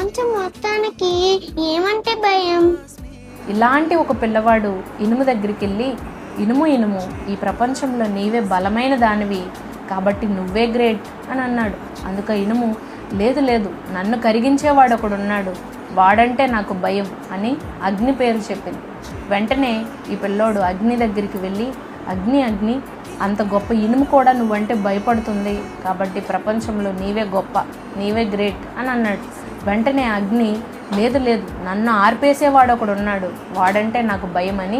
ప్రపంచం మొత్తానికి ఏమంటే భయం? ఇలాంటి ఒక పిల్లవాడు ఇనుము దగ్గరికి వెళ్ళి, ఇనుము ఇనుము, ఈ ప్రపంచంలో నీవే బలమైన దానివి కాబట్టి నువ్వే గ్రేట్ అని అన్నాడు. అందుక ఇనుము, లేదు లేదు, నన్ను కరిగించేవాడు ఒకడున్నాడు, వాడంటే నాకు భయం అని అగ్ని పేరు చెప్పింది. వెంటనే ఈ పిల్లోడు అగ్ని దగ్గరికి వెళ్ళి, అగ్ని అగ్ని, అంత గొప్ప ఇనుము కూడా నువ్వంటే భయపడుతుంది కాబట్టి ప్రపంచంలో నీవే గొప్ప, నీవే గ్రేట్ అని అన్నాడు. వెంటనే అగ్ని, లేదు లేదు, నన్ను ఆర్పేసేవాడు ఒకడు ఉన్నాడు, వాడంటే నాకు భయం అని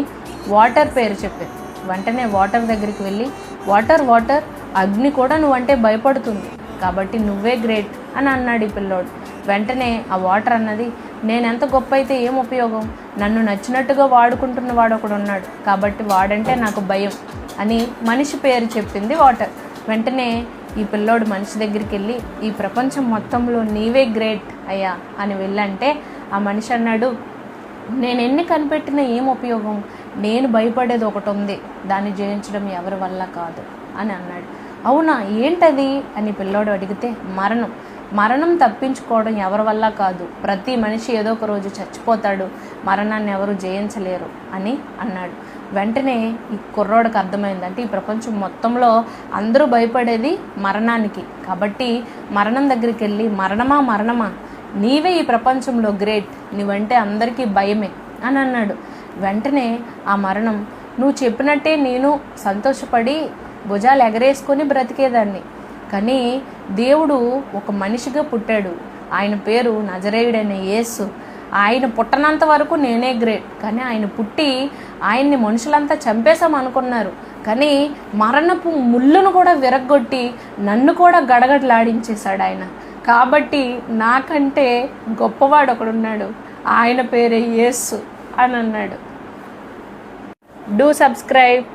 వాటర్ పేరు చెప్పింది. వెంటనే వాటర్ దగ్గరికి వెళ్ళి, వాటర్ వాటర్, అగ్ని కూడా నువ్వంటే భయపడుతుంది కాబట్టి నువ్వే గ్రేట్ అని అన్నాడు ఈ పిల్లోడు. వెంటనే ఆ వాటర్ అన్నది, నేనెంత గొప్ప అయితే ఏం ఉపయోగం, నన్ను నచ్చినట్టుగా వాడుకుంటున్న వాడు ఒకడు ఉన్నాడు కాబట్టి వాడంటే నాకు భయం అని మనిషి పేరు చెప్పింది వాటర్. వెంటనే ఈ పిల్లోడు మనిషి దగ్గరికి వెళ్ళి, ఈ ప్రపంచం మొత్తంలో నీవే గ్రేట్ అయ్యా అని వెళ్ళంటే ఆ మనిషి అన్నాడు, నేను ఎన్ని కనిపెట్టినా ఏం ఉపయోగం, నేను భయపడేది ఒకటి ఉంది, దాన్ని జయించడం ఎవరి వల్ల కాదు అని అన్నాడు. అవునా, ఏంటది అని పిల్లోడు అడిగితే, మరణం తప్పించుకోవడం ఎవరి వల్ల కాదు, ప్రతి మనిషి ఏదో ఒక రోజు చచ్చిపోతాడు, మరణాన్ని ఎవరు జయించలేరు అని అన్నాడు. వెంటనే ఈ కుర్రోడికి అర్థమైందంటే ఈ ప్రపంచం మొత్తంలో అందరూ భయపడేది మరణానికి కాబట్టి మరణం దగ్గరికి వెళ్ళి, మరణమా, నీవే ఈ ప్రపంచంలో గ్రేట్, నువ్వంటే అందరికీ భయమే అని అన్నాడు. వెంటనే ఆ మరణం, నువ్వు చెప్పినట్టే నేను సంతోషపడి భుజాలు ఎగరేసుకొని బ్రతికేదాన్ని, కానీ దేవుడు ఒక మనిషిగా పుట్టాడు, ఆయన పేరు నజరేయుడైన యేసు, ఆయన పుట్టనంత వరకు నేనే గ్రేట్, కానీ ఆయన పుట్టి ఆయన్ని మనుషులంతా చంపేశామనుకున్నారు, కానీ మరణపు ముళ్ళును కూడా విరగ్గొట్టి నన్ను కూడా గడగడలాడించేశాడు ఆయన, కాబట్టి నాకంటే గొప్పవాడు ఒకడున్నాడు, ఆయన పేరే యేసు అని అన్నాడు. Do subscribe.